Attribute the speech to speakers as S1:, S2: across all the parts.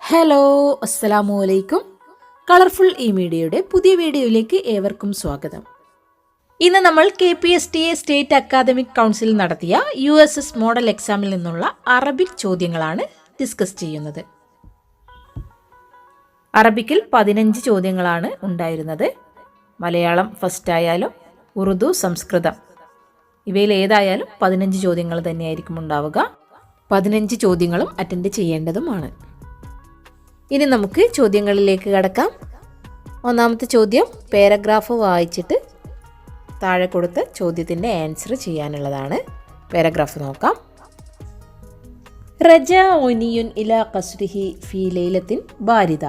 S1: Hello, അസ്സലാമു അലൈക്കും. Colourful ഈ മീഡിയയുടെ പുതിയ വീഡിയോയിലേക്ക് ഏവർക്കും സ്വാഗതം. ഇന്ന് നമ്മൾ KPSTA സ്റ്റേറ്റ് അക്കാദമിക് കൗൺസിൽ നടത്തിയ USS മോഡൽ എക്സാമിൽ നിന്നുള്ള അറബിക് ചോദ്യങ്ങളാണ് ഡിസ്കസ് ചെയ്യുന്നത്. അറബിക്കിൽ 15 ചോദ്യങ്ങളാണ് ഉണ്ടായിരുന്നത്. മലയാളം ഫസ്റ്റ് ആയാലും ഉറുദു, സംസ്കൃതം ഇവയിൽ ഏതായാലും 15 ചോദ്യങ്ങൾ തന്നെയായിരിക്കും ഉണ്ടാവുക. 15 ചോദ്യങ്ങളും അറ്റൻഡ് ചെയ്യേണ്ടതുമാണ്. ഇനി നമുക്ക് ചോദ്യങ്ങളിലേക്ക് കടക്കാം. ഒന്നാമത്തെ ചോദ്യം പാരഗ്രാഫ് വായിച്ചിട്ട് താഴെ കൊടുത്ത ചോദ്യത്തിൻ്റെ ആൻസർ ചെയ്യാനുള്ളതാണ്. പാരഗ്രാഫ് നോക്കാം. റജ ഓനിയുൻ ഇലാ ഖസ്രിഹി ഫീ ലൈലത്തിൻ ബാരിദ.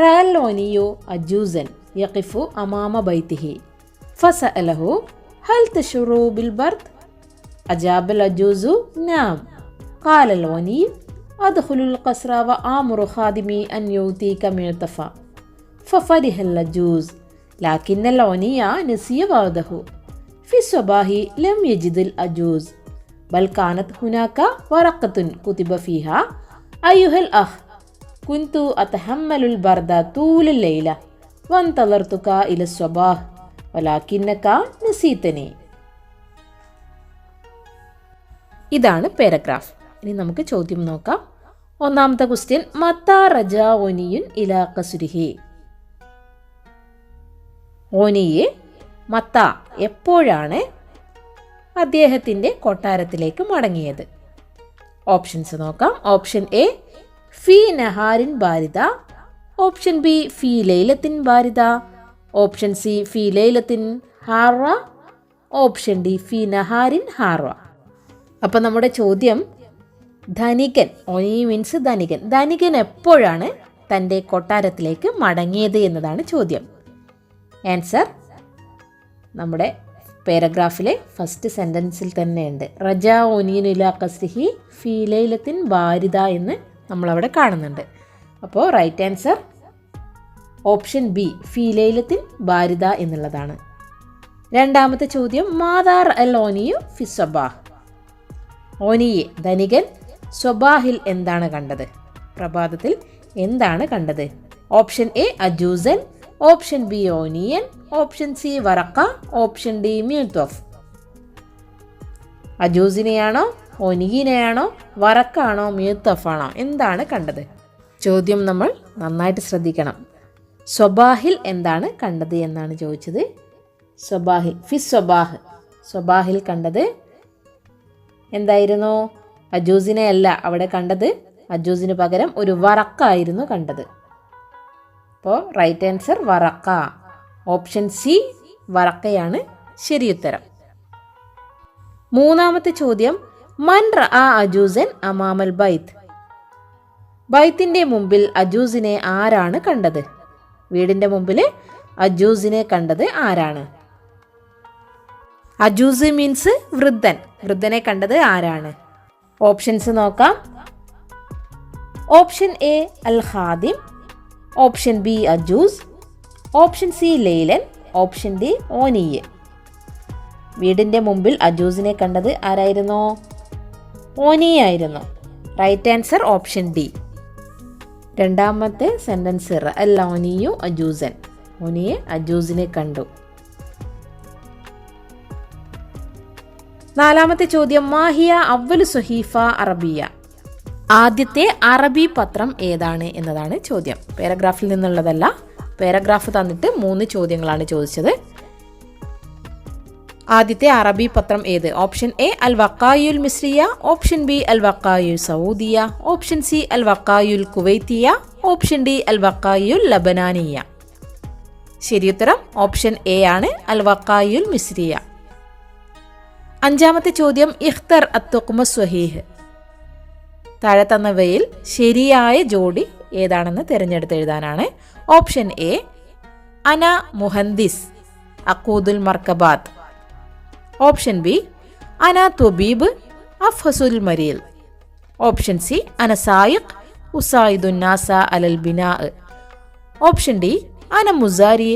S1: റഅൽ ഓനിയു അജൂസൻ യഖിഫു അമാമ ബൈതിഹി ഫസഅലഹു ഹൽ തശുറു ബിൽ ബർദ്. അജാബൽ അജൂസു നാം. ഖാലൽ ഓനി أدخل القصر وآمر خادمي أن يؤتيك معطفا ففرح العجوز لكن العني نسي ورده. في الصباح لم يجد العجوز بل كانت هناك ورقة كتب فيها أيها الأخ كنت أتحمل البرد طول الليلة وانتظرتك إلى الصباح ولكنك نسيتني. ഇതാണ് പാരഗ്രാഫ്. ഇനി നമുക്ക് ചോദ്യം നോക്കാം. ഒന്നാമത്തെ ക്വസ്റ്റ്യൻ, മത്താ റജ ഓനിയുൻ ഇലാ ഖസ്രിഹി. ഓനിയെ മത്ത എപ്പോഴാണ് അദ്ദേഹത്തിൻ്റെ കൊട്ടാരത്തിലേക്ക് മടങ്ങിയത്? ഓപ്ഷൻസ് നോക്കാം. ഓപ്ഷൻ എ ഫി നഹാരിൻ ബാരിദ. ഓപ്ഷൻ ബി ഫി ലൈലത്തിൻ ബാരിദ. ഓപ്ഷൻ സി ഫി ലൈലത്തിൻ ഹാറ. ഓപ്ഷൻ ഡി ഫി നഹാരിൻ ഹാറ. അപ്പം നമ്മുടെ ചോദ്യം, ധനികൻ, ഓനി മീൻസ് ധനികൻ, ധനികൻ എപ്പോഴാണ് തൻ്റെ കൊട്ടാരത്തിലേക്ക് മടങ്ങിയത് എന്നതാണ് ചോദ്യം. ആൻസർ നമ്മുടെ പാരഗ്രാഫിലെ ഫസ്റ്റ് സെൻറ്റൻസിൽ തന്നെയുണ്ട്. റജ ഓനിയൻ ഇലാ ഖസ്രിഹി ഫീ ലൈലത്തിൻ ബാരിദ എന്ന് നമ്മളവിടെ കാണുന്നുണ്ട്. അപ്പോൾ റൈറ്റ് ആൻസർ ഓപ്ഷൻ ബി ഫീ ലൈലത്തിൻ ബാരിദ എന്നുള്ളതാണ്. രണ്ടാമത്തെ ചോദ്യം, മാദാർ അൽ ഓനിയു ഫി സ്വബാഹ്. ഓനിയെ ധനികൻ സ്വബാഹിൽ എന്താണ് കണ്ടത്? പ്രഭാതത്തിൽ എന്താണ് കണ്ടത്? ഓപ്ഷൻ എ അജൂസൻ. ഓപ്ഷൻ ബി ഓനിയൻ. ഓപ്ഷൻ സി വറക്ക. ഓപ്ഷൻ ഡി മ്യൂത്തോഫ്. അജൂസിനെയാണോ, ഒനിയിനെയാണോ, വറക്കാണോ, മ്യൂത്തോഫാണോ? എന്താണ് കണ്ടത്? ചോദ്യം നമ്മൾ നന്നായിട്ട് ശ്രദ്ധിക്കണം. സ്വബാഹിൽ എന്താണ് കണ്ടത് എന്നാണ് ചോദിച്ചത്. സ്വബാഹിൽ, ഫി സ്വബാഹ്, സ്വബാഹിൽ കണ്ടത് എന്തായിരുന്നു? അജൂസിനെ അല്ല അവിടെ കണ്ടത്. അജൂസിന് പകരം ഒരു വറക്കായിരുന്നു കണ്ടത്. അപ്പോൾ റൈറ്റ് ആൻസർ വറക്ക. ഓപ്ഷൻ സി വറക്കയാണ് ശരിയുത്തരം. മൂന്നാമത്തെ ചോദ്യം, മൻ റഅ അജൂസൻ അമാമൽ ബൈത്ത്. ബൈത്തിൻ്റെ മുമ്പിൽ അജൂസിനെ ആരാണ് കണ്ടത്? വീടിൻ്റെ മുമ്പിൽ അജൂസിനെ കണ്ടത് ആരാണ്? അജൂസ് മീൻസ് വൃദ്ധൻ. വൃദ്ധനെ കണ്ടത് ആരാണ്? ഓപ്ഷൻസ് നോക്കാം. ഓപ്ഷൻ എ അൽ ഖാദിം. ഓപ്ഷൻ ബി അജൂസ്. ഓപ്ഷൻ സി ലൈലൻ. ഓപ്ഷൻ ഡി ഓനിയെ. വീടിൻ്റെ മുമ്പിൽ അജൂസിനെ കണ്ടത് ആരായിരുന്നു? ഓനിയായിരുന്നു. Right answer option D. രണ്ടാമത്തെ സെൻറ്റൻസ്, അൽ ഓനിയു അജൂസൻ. ഓനിയെ അജൂസിനെ കണ്ടു. നാലാമത്തെ ചോദ്യം, മാഹിയ അവ്വലു സുഹീഫ അറബിയ. ആദ്യത്തെ അറബി പത്രം ഏതാണ് എന്നതാണ് ചോദ്യം. പാരഗ്രാഫിൽ നിന്നുള്ളതല്ല. പാരഗ്രാഫ് തന്നിട്ട് 3 ചോദ്യങ്ങളാണ് ചോദിച്ചത്. ആദ്യത്തെ അറബി പത്രം ഏത്? ഓപ്ഷൻ എ അൽ വക്കായുൽ മിസ്രിയ. ഓപ്ഷൻ ബി അൽ വക്കായുൽ സൗദിയ. ഓപ്ഷൻ സി അൽ വക്കായുൽ കുവൈത്തിയ. ഓപ്ഷൻ ഡി അൽ വക്കായുൽ ലബനാനിയ. ശരിയുത്തരം ഓപ്ഷൻ എ ആണ്, അൽ വക്കായുൽ മിസ്രിയ. അഞ്ചാമത്തെ ചോദ്യം, ഇഖ്തർ അത്തുഖ്മ സ്വഹീഹ്. താഴെ തന്നവയിൽ ശരിയായ ജോഡി ഏതാണെന്ന് തിരഞ്ഞെടുത്ത് എഴുതാനാണ്. ഓപ്ഷൻ എ അന മുഹന്ദിസ് അഖൂദുൽ മർക്കബാത്ത്. ഓപ്ഷൻ ബി അന തുബീബ് അഫ്ഹസുൽ മരീൽ. ഓപ്ഷൻ സി അന സായിഖ് ഉസായിദുൻ നാസ അലൽ ബിനാ. ഓപ്ഷൻ ഡി അന മുസാരി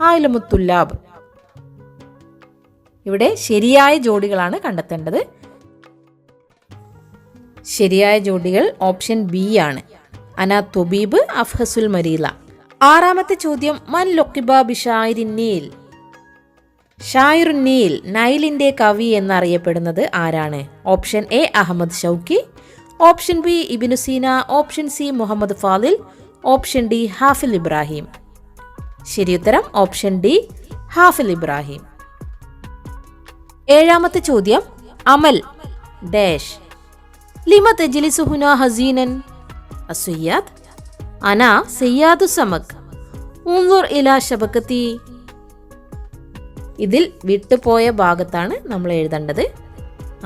S1: ആയിലമുത്തുല്ലാബ്. ഇവിടെ ശരിയായ ജോഡികളാണ് കണ്ടെത്തേണ്ടത്. ശരിയായ ജോഡികൾ ഓപ്ഷൻ ബി ആണ്. അന തുബീബ് അഫ്ഹസുൽ മരീല. ആറാമത്തെ ചോദ്യം, മൻ ലുഖിബ ബിഷായിരിൻ നീൽ. ഷായിറുൻ നീൽ, നൈലിന്റെ കവി എന്നറിയപ്പെടുന്നത് ആരാണ്? Option A Ahmed Shawqi, option B Ibn Sina, option C Muhammad Fadil, option D Hafiz Ibrahim. ശരിയുത്തരം ഓപ്ഷൻ ഡി ഹാഫിൽ ഇബ്രാഹിം. ഏഴാമത്തെ ചോദ്യം, അമൽ ഡാഷ്. ലിമ തജ്ലിസു ഹുനാ ഹസീനൻ അസ്സയ്യാദ്. അന സയ്യാദു സമക്. ഉൻദുർ ഇലാ ശബകതി. ഇതിൽ വിട്ടുപോയ ഭാഗത്താണ് നമ്മൾ എഴുതേണ്ടത്.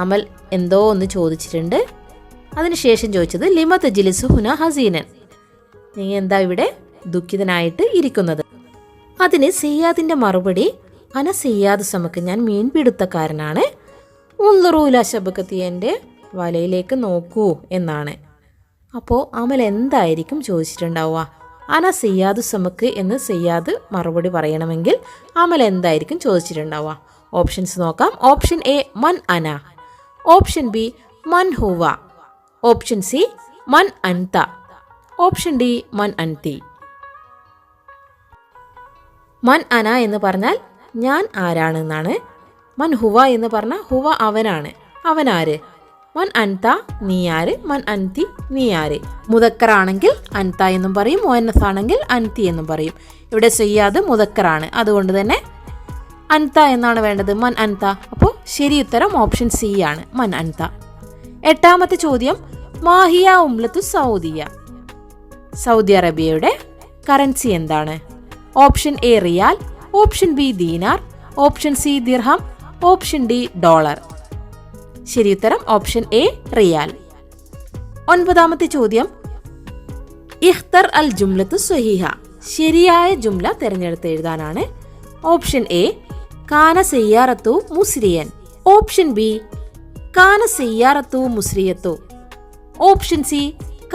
S1: അമൽ എന്തോ ഒന്ന് ചോദിച്ചിട്ടുണ്ട്. അതിനുശേഷം ചോദിച്ചത് ലിമ തജ്ലിസു ഹുനാ ഹസീനൻ, നീ എന്താ ഇവിടെ ദുഃഖിതനായിട്ട് ഇരിക്കുന്നത്? അതിന് സയ്യാദിന്റെ മറുപടി, അന സയ്യാദ് സമക്ക്, ഞാൻ മീൻപിടുത്തക്കാരനാണ്. ഉൻദുറൂല ശബകത്തി, എൻ്റെ വലയിലേക്ക് നോക്കൂ എന്നാണ്. അപ്പോൾ അമൽ എന്തായിരിക്കും ചോദിച്ചിട്ടുണ്ടാവുക? അന സയ്യാദു സമക്ക് എന്ന് സയ്യാദ് മറുപടി പറയണമെങ്കിൽ അമൽ എന്തായിരിക്കും ചോദിച്ചിട്ടുണ്ടാവുക? ഓപ്ഷൻസ് നോക്കാം. ഓപ്ഷൻ എ മൻ അന, ഓപ്ഷൻ ബി മൻ ഹുവ, ഓപ്ഷൻ സി മൻ അൻത, ഓപ്ഷൻ ഡി മൻ അൻതി. മൻ അന എന്ന് പറഞ്ഞാൽ ഞാൻ ആരാണെന്നാണ്. മൻ ഹുവ എന്ന് പറഞ്ഞാൽ ഹുവ അവനാണ്. അവനാര്? മൻ അൻത, നീ ആര്? മൻ അൻതി, നീ ആര്? മുദക്കറാണെങ്കിൽ അൻത എന്നും പറയും, മുഅന്നസ് ആണെങ്കിൽ അൻതി എന്നും പറയും. ഇവിടെ സയ്യാദ് മുദക്കറാണ്, അതുകൊണ്ട് തന്നെ അൻത എന്നാണ് വേണ്ടത്, മൻ അൻത. അപ്പോൾ ശരി ഉത്തരം ഓപ്ഷൻ സി ആണ്, മൻ അൻത. എട്ടാമത്തെ ചോദ്യം, മാഹിയ ഉംലത്തു സൗദിയ. സൗദി അറേബ്യയുടെ കറൻസി എന്താണ്? Option A riyal, option B Dinar, option C dirham, option D dollar. ശരി ഉത്തരം ഓപ്ഷൻ എ റിയാൽ. ഒൻപതാമത്തെ ചോദ്യം, ഇഖ്തർ അൽ ജുംലത്തു സ്വഹീഹ. ശരിയായ ജുംല തിരഞ്ഞെടുത്ത് എഴുതാനാണ്. ഓപ്ഷൻ എ കാന സയ്യാറത്തു മുസ്രിയൻ, ഓപ്ഷൻ ബി കാന സയ്യാറത്തു മുസ്രിയത്തു, ഓപ്ഷൻ സി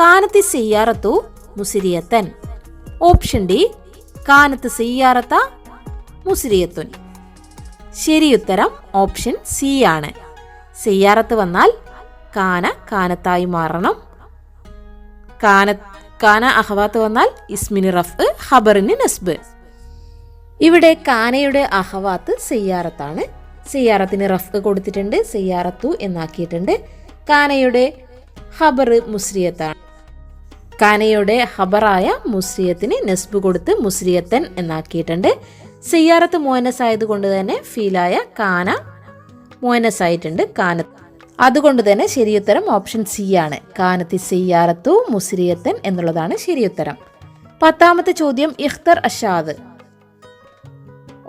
S1: കാനത്തി സയ്യാറത്തു മുസ്രിയത്തൻ, ഓപ്ഷൻ ഡി കാനത്ത് സയ്യാറത്ത മുസ്രിയത്തുൻ. ശരിയുത്തരം ഓപ്ഷൻ സി ആണ്. സയ്യാറത്ത് വന്നാൽ കാന കാനത്തായി മാറണം. കാന അഹവാത്ത് വന്നാൽ ഇസ്മിന് റഫ്, ഖബറിന് നസ്ബ്. ഇവിടെ കാനയുടെ അഹവാത്ത് സയ്യാറത്താണ്. സയ്യാറത്തിന് റഫ് കൊടുത്തിട്ടുണ്ട്, സയ്യാറത്തു എന്നാക്കിയിട്ടുണ്ട്. കാനയുടെ ഖബർ മുസ്രിയത്താണ്. കാനയുടെ ഖബറായ മുസ്രിയത്തിന് നസ്ബ് കൊടുത്ത് മുസ്രിയത്തൻ എന്നാക്കിയിട്ടുണ്ട്. സയ്യാറത്ത് മുഅന്നസ് ആയതുകൊണ്ട് തന്നെ ഫീലായ കാന മുഅന്നസ് ആയിട്ടുണ്ട്, കാനത്ത്. അതുകൊണ്ട് തന്നെ ശരിയുത്തരം ഓപ്ഷൻ സി ആണ്, കാനത്തി സയ്യാറത്തു മുസ്രിയത്തൻ എന്നുള്ളതാണ് ശരിയുത്തരം. പത്താമത്തെ ചോദ്യം, ഇഖ്തർ അഷാദ്.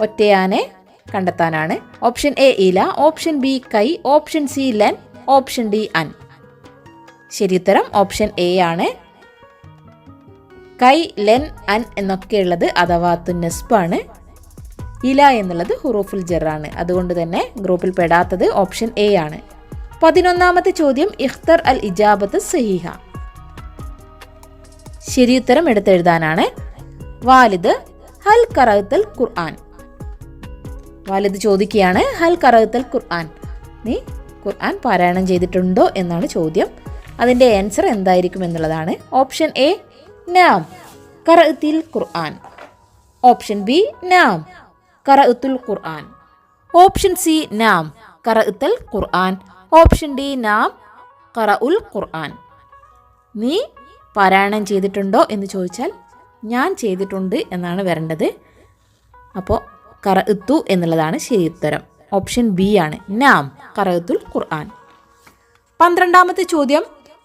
S1: ഒറ്റയാനെ കണ്ടെത്താനാണ്. ഓപ്ഷൻ എ ഇല, ഓപ്ഷൻ ബി കൈ, option C Len, option D അൻ. ശരിയുത്തരം ഓപ്ഷൻ എ ആണ്. കൈ, ലെൻ, അൻ എന്നൊക്കെയുള്ളത് അഥവാത്തു നസ്ബാണ്. ഇല എന്നുള്ളത് ഹുറൂഫുൽ ജറാണ്. അതുകൊണ്ട് തന്നെ ഗ്രൂപ്പിൽ പെടാത്തത് ഓപ്ഷൻ എ ആണ്. 11ാമത്തെ ചോദ്യം, ഇഖ്തർ അൽ ഇജാബത്ത് സഹീഹ. ശരിയുത്തരം എടുത്തെഴുതാനാണ്. വാലിദ് ഹൽ ഖറഅത്തൽ ഖുർആൻ. വാലിദ് ചോദിക്കുകയാണ്, ഹൽ ഖറഅത്തൽ ഖുർആൻ, നീ ഖുർആൻ പാരായണം ചെയ്തിട്ടുണ്ടോ എന്നാണ് ചോദ്യം. അതിൻ്റെ ആൻസർ എന്തായിരിക്കും എന്നുള്ളതാണ്. ഓപ്ഷൻ എ നാം ഖറഅത്തിൽ ഖുർആൻ, ഓപ്ഷൻ ബി നാം ഖറഅത്തുൽ ഖുർആൻ, ഓപ്ഷൻ സി നാം ഖറഅത്തൽ ഖുർആൻ, ഓപ്ഷൻ ഡി നാം ഖറഉൽ ഖുർആൻ. നീ പാരായണം ചെയ്തിട്ടുണ്ടോ എന്ന് ചോദിച്ചാൽ ഞാൻ ചെയ്തിട്ടുണ്ട് എന്നാണ് വരേണ്ടത്. അപ്പോൾ ഖറഅത്തു എന്നുള്ളതാണ് ശരിയുത്തരം. ഓപ്ഷൻ ബി ആണ്, നാം ഖറഅത്തുൽ ഖുർആൻ. 12ാമത്തെ ചോദ്യം,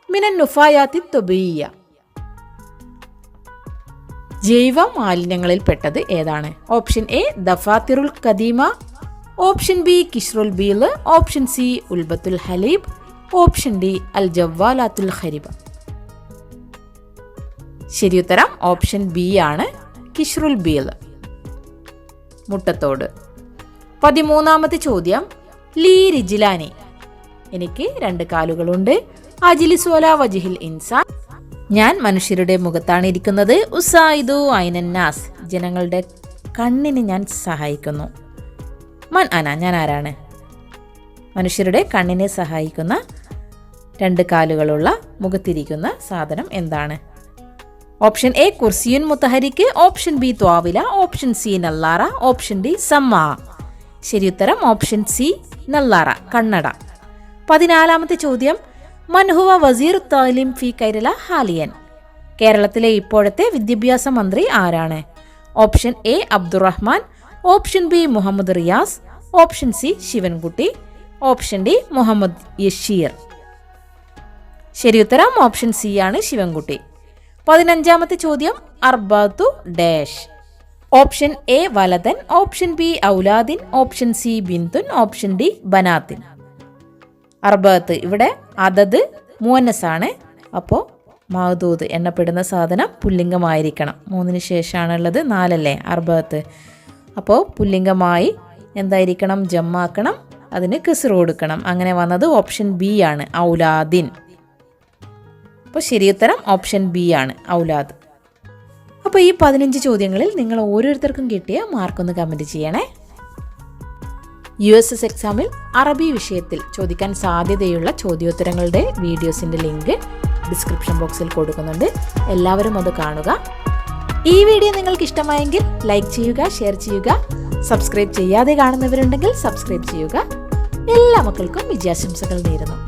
S1: മിനൻ നുഫായാത്തി ത്വബിയ്യ. ജൈവ മാലിന്യങ്ങളിൽ പെട്ടത് ഏതാണ്? ഓപ്ഷൻ എ ദഫാത്തിറുൽ ഖദീമ, ഓപ്ഷൻ ബി കിഷ്റുൽ ബീൽ, ഓപ്ഷൻ സി ഉൽബത്തുൽ ഹലീബ്, ഓപ്ഷൻ ഡി അൽ ജവ്വാലാത്തുൽ ഖരിബ. ശരിയുത്തരം ഓപ്ഷൻ ബി ആണ്, കിഷ്റുൽ ബീൽ, മുട്ടത്തോട്. 13ാമത്തെ ചോദ്യം, ലീ റിജിലാനി. എനിക്ക് 2 കാലുകളുണ്ട്. അജ്ലിസു അലാ വജ്ഹിൽ ഇൻസാൻ. ഞാൻ മനുഷ്യരുടെ മുഖത്താണ് ഇരിക്കുന്നത്. ഉസായിദു ഐനന്നാസ്. ജനങ്ങളുടെ കണ്ണിന് ഞാൻ സഹായിക്കുന്നു. മൻ അന, ഞാൻ ആരാണ്? മനുഷ്യരുടെ കണ്ണിനെ സഹായിക്കുന്ന 2 കാലുകളുള്ള മുഖത്തിരിക്കുന്ന സാധനം എന്താണ്? ഓപ്ഷൻ എ കുർസിയുൻ മുത്തഹരിക്ക്, ഓപ്ഷൻ ബി ത്വാവില, ഓപ്ഷൻ സി നല്ലാറ, ഓപ്ഷൻ ഡി സമ്മാ. ശരിയുത്തരം ഓപ്ഷൻ സി നല്ലാറ, കണ്ണട. 14-ാമത്തെ ചോദ്യം, മൻഹുവ വസീർ താലിം ഫി കേരള ഹാലിയൻ. കേരളത്തിലെ ഇപ്പോഴത്തെ വിദ്യാഭ്യാസ മന്ത്രി ആരാണ്? Option A Abdurahman, option B Muhammad Riyas, option C Sivankutty, option D Muhammad Yasheer. ശരിയുത്തരം ഓപ്ഷൻ സി ആണ് ശിവൻകുട്ടി. 15-ാമത്തെ ചോദ്യം, അർബാത്തു ഡാഷ്. ഓപ്ഷൻ എ വലതൻ, ഓപ്ഷൻ ബി ഔലാദിൻ, ഓപ്ഷൻ സി ബിന്തുൻ, ഓപ്ഷൻ ഡി ബനാത്തിൻ. അർബാത്ത് ഇവിടെ അതത് മുഅന്നസാണ്. അപ്പോൾ മഅദൂദ് എണ്ണപ്പെടുന്ന സാധനം പുല്ലിംഗമായിരിക്കണം. 3-ന് ശേഷമാണുള്ളത് 4 അല്ലേ അർബാത്ത്. അപ്പോൾ പുല്ലിംഗമായി എന്തായിരിക്കണം? ജമ്മാക്കണം, അതിന് കസ്ർ കൊടുക്കണം. അങ്ങനെ വന്നത് ഓപ്ഷൻ ബി ആണ്, ഔലാദിൻ. അപ്പോൾ ശരിയുത്തരം ഓപ്ഷൻ ബി ആണ്, ഔലാദ്. അപ്പോൾ ഈ 15 ചോദ്യങ്ങളിൽ നിങ്ങൾ ഓരോരുത്തർക്കും കിട്ടിയ മാർക്കൊന്ന് കമൻറ്റ് ചെയ്യണേ. USS എക്സാമിൽ അറബി വിഷയത്തിൽ ചോദിക്കാൻ സാധ്യതയുള്ള ചോദ്യോത്തരങ്ങളുടെ വീഡിയോസിൻ്റെ ലിങ്ക് ഡിസ്ക്രിപ്ഷൻ ബോക്സിൽ കൊടുക്കുന്നുണ്ട്. എല്ലാവരും അത് കാണുക. ഈ വീഡിയോ നിങ്ങൾക്ക് ഇഷ്ടമായെങ്കിൽ ലൈക്ക് ചെയ്യുക, ഷെയർ ചെയ്യുക. സബ്സ്ക്രൈബ് ചെയ്യാതെ കാണുന്നവരുണ്ടെങ്കിൽ സബ്സ്ക്രൈബ് ചെയ്യുക. എല്ലാ മക്കൾക്കും വിജയാശംസകൾ നേരുന്നു.